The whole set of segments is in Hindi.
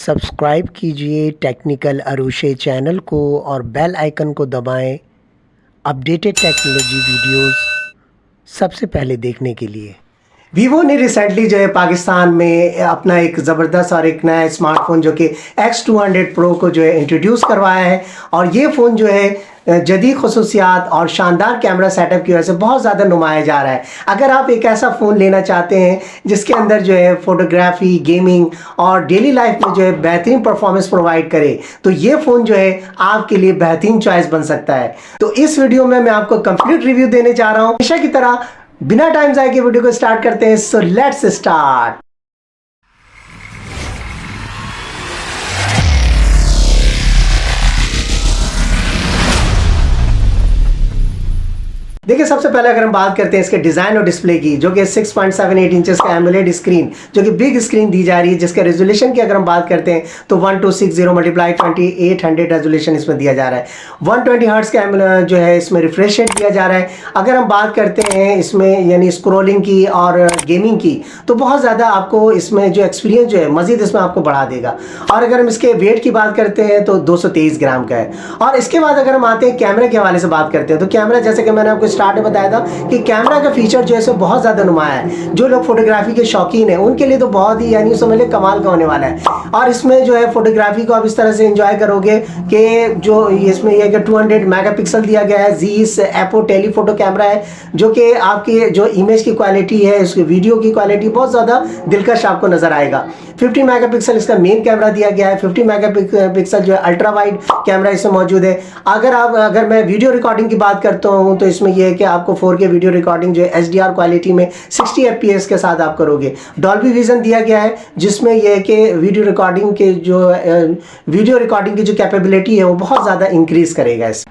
सब्सक्राइब कीजिए टेक्निकल अरुषे चैनल को और बेल आइकन को दबाएं अपडेटेड टेक्नोलॉजी वीडियोस सबसे पहले देखने के लिए। वीवो ने रिसेंटली जो है पाकिस्तान में अपना एक ज़बरदस्त और एक नया स्मार्टफोन जो कि X200 Pro को जो है इंट्रोड्यूस करवाया है और ये फ़ोन जो है जदीद खसूसियात और शानदार कैमरा सेटअप की वजह से बहुत ज़्यादा नुमाया जा रहा है। अगर आप एक ऐसा फ़ोन लेना चाहते हैं जिसके अंदर जो है फ़ोटोग्राफी, गेमिंग और डेली लाइफ में जो है बेहतरीन परफॉर्मेंस प्रोवाइड करे तो ये फ़ोन जो है आपके लिए बेहतरीन चॉइस बन सकता है। तो इस वीडियो में मैं आपको कंप्लीट रिव्यू देने जा रहा हूँ। हमेशा की तरह बिना टाइम जाए के वीडियो को स्टार्ट करते हैं। So let's start. देखिए, सबसे पहले अगर हम बात करते हैं इसके डिज़ाइन और डिस्प्ले की, जो कि 6.78 इंचेस का एमोलेड स्क्रीन जो कि बिग स्क्रीन दी जा रही है, जिसके रेजोल्यूशन की अगर हम बात करते हैं तो 1260x2800 रेजोल्यूशन इसमें दिया जा रहा है। 120 हर्ट्ज का जो है इसमें रिफ्रेश रेट दिया जा रहा है। अगर हम बात करते हैं इसमें यानी स्क्रोलिंग की और गेमिंग की तो बहुत ज़्यादा आपको इसमें जो एक्सपीरियंस जो है मज़ीद इसमें आपको बढ़ा देगा। और अगर हम इसके वेट की बात करते हैं तो 223 ग्राम का है। और इसके बाद अगर हम आते हैं कैमरे के हवाले से बात करते हैं तो कैमरा, जैसे कि मैंने आपको स्टार्ट में बताया था कि कैमरा का फीचर जो है सो बहुत ज़्यादा नुमाया है। जो लोग फोटोग्राफी के शौकीन हैं उनके लिए तो बहुत ही यानी समझ ले कमाल का होने वाला है। और इसमें जो है फोटोग्राफी को आप इस तरह से एंजॉय करोगे कि जो इसमें यह 200 मेगापिक्सल दिया गया है। Zeiss एपो टेलीफोटो कैमरा है जो कि आपकी जो इमेज की क्वालिटी है, उसकी वीडियो की क्वालिटी बहुत ज़्यादा दिलकश आपको नज़र आएगा। 50 मेगापिक्सल इसका मेन कैमरा दिया गया है। 50 मेगापिक्सल जो है अल्ट्रा वाइड कैमरा इसमें मौजूद है। अगर मैं वीडियो रिकॉर्डिंग की बात करता हूँ तो इसमें यह है कि आपको 4K वीडियो रिकॉर्डिंग जो है HDR क्वालिटी में 60 FPS के साथ आप करोगे। डॉल्बी विजन दिया गया है जिसमें यह है कि वीडियो रिकॉर्डिंग की जो कैपेबिलिटी है वो बहुत ज़्यादा इंक्रीज़ करेगा इस।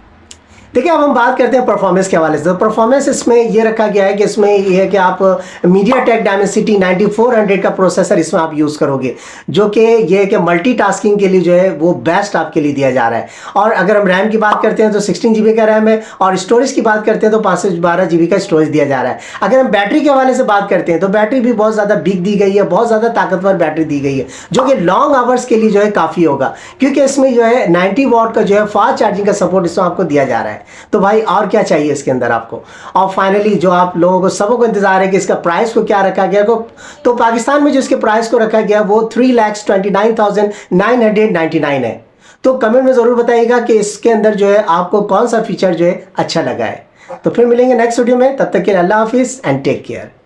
देखिए, अब हम बात करते हैं परफॉर्मेंस के हवाले से। तो परफॉर्मेंस इसमें ये रखा गया है कि इसमें ये है कि आप MediaTek Dimensity 9400 का प्रोसेसर इसमें आप यूज़ करोगे, जो कि ये है कि मल्टीटास्किंग के लिए जो है वो बेस्ट आपके लिए दिया जा रहा है। और अगर हम रैम की बात करते हैं तो 16 GB का रैम है और स्टोरेज की बात करते हैं तो 512 GB का स्टोरेज दिया जा रहा है। अगर हम बैटरी के हवाले से बात करते हैं तो बैटरी भी बहुत ज़्यादा बिग दी गई है, बहुत ज़्यादा ताकतवर बैटरी दी गई है जो कि लॉन्ग आवर्स के लिए जो है काफ़ी होगा, क्योंकि इसमें जो है 90 वाट का जो है फास्ट चार्जिंग का सपोर्ट इसमें आपको दिया जा रहा है। तो भाई और क्या चाहिए इसके अंदर आपको। और फाइनली जो आप लोगों को सबों को इंतजार है कि इसका प्राइस को क्या रखा गया तो पाकिस्तान में जो इसके प्राइस को रखा गया वो 3,29,999 है। तो कमेंट में ज़रूर बताइएगा कि इसके अंदर जो है आपको कौन सा फीचर जो है अच्छा लगा है। तो फिर मिलेंगे नेक्स्ट वीडियो में, तब तक के लिए अल्लाह हाफिज़ एंड टेक केयर।